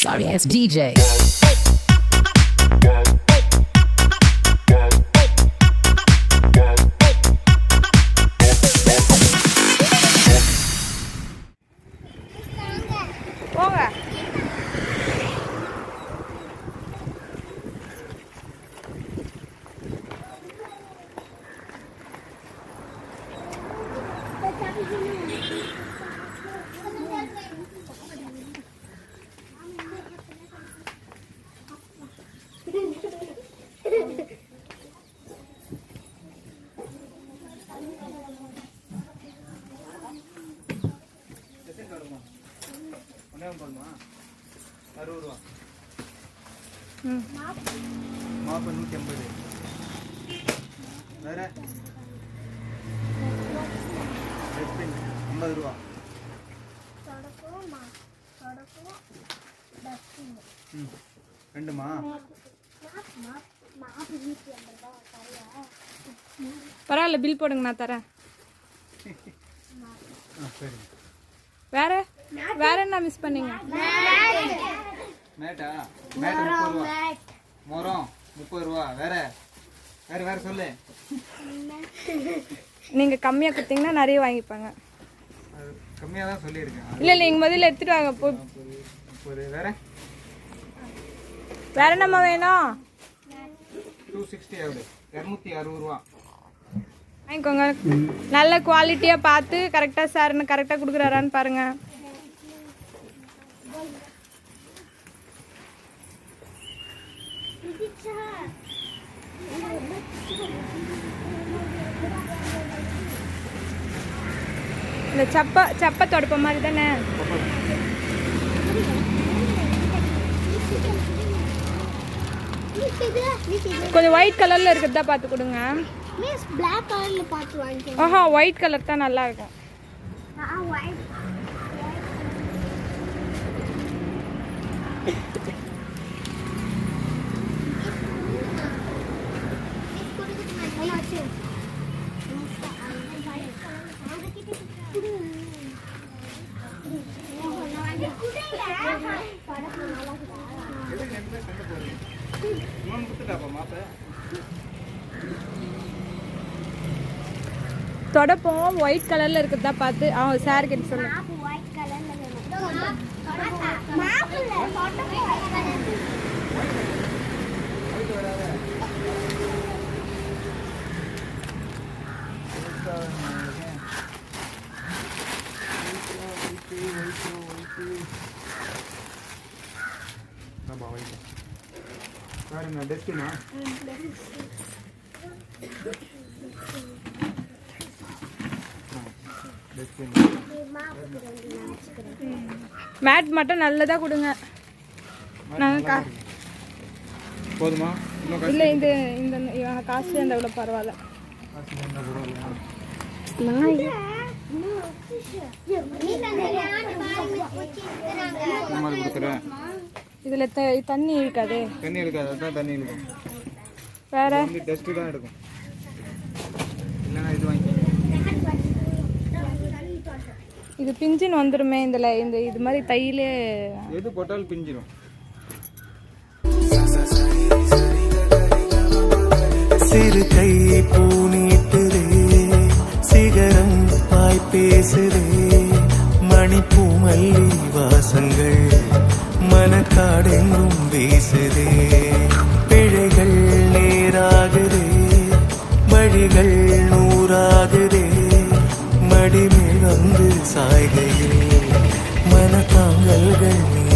Sorry ass DJ. மாப்பு 150 வேற dustbin 50 ரூபா ரெண்டுமா பரவாயில்ல, பில் போடுங்க, நான் தரேன். சரி. வேற வேற என்ன மிஸ் பண்ணீங்க? மேட்டா மேட் 30 ரூபா, மரம் 30 ரூபா, வேற வேற வேற சொல்லு. நீங்க கம்மியா கொடுத்தீங்கன்னா நிறைய வாங்கிப்பாங்க. கம்மியாக தான் சொல்லியிருக்கேன். இல்ல நீங்க முதல்ல எடுத்துட்டு வாங்க. வேற வேற என்னம்மா வேணும்? 260 ஆகுது, 260 ரூபா வாங்கிக்கோங்க. நல்ல குவாலிட்டியா பார்த்து கரெக்டா சார்னு கரெக்டா கொடுக்குறாரான்னு பாருங்க. இந்த சப்ப தொடப்ப மாதிரி தானே? கொஞ்சம் ஒயிட் கலர்ல இருக்கிறதா பார்த்து கொடுங்க. black கலர்ல பார்த்து வாங்கிக்கோங்க. ஆஹா, ஒயிட் கலர் தான் நல்லா இருக்கும். white தொடப்போம் ஒயிட் கலர்ல இருக்கிறதா பார்த்து சார் கிட்ட சொல்லு. white கலர்ல வேணும். மாப்புல மேட் மட்டும் நல்லதா கொடுங்க. போதுமா? இல்ல இந்த இந்த காசு அந்த இவ்வளவு பரவாயில்ல. இதுல தண்ணி இருக்காது. தண்ணி இருக்காது, அதான் தண்ணி இருக்கும். வேற டஸ்ட் தான் எடுக்கும். இல்லைன்னா இது வாங்கி இது பிஞ்சின் வந்துருமே. இந்த இது மாதிரி தையிலே எது போட்டாலும் பிஞ்சிடும். சிறு கை பூனிட்டுதே, சிகரம் வாய் பேசுதே, மணிப்பூ மல்லி வாசங்கள் மனக்காடெங்கும் வீசுதே. பிழைகள் நேராகுதே, வழிகள் நூறாகுதே, மடிமேல் வந்து சாய்கையில் மனத்தாங்கல்கள் நீ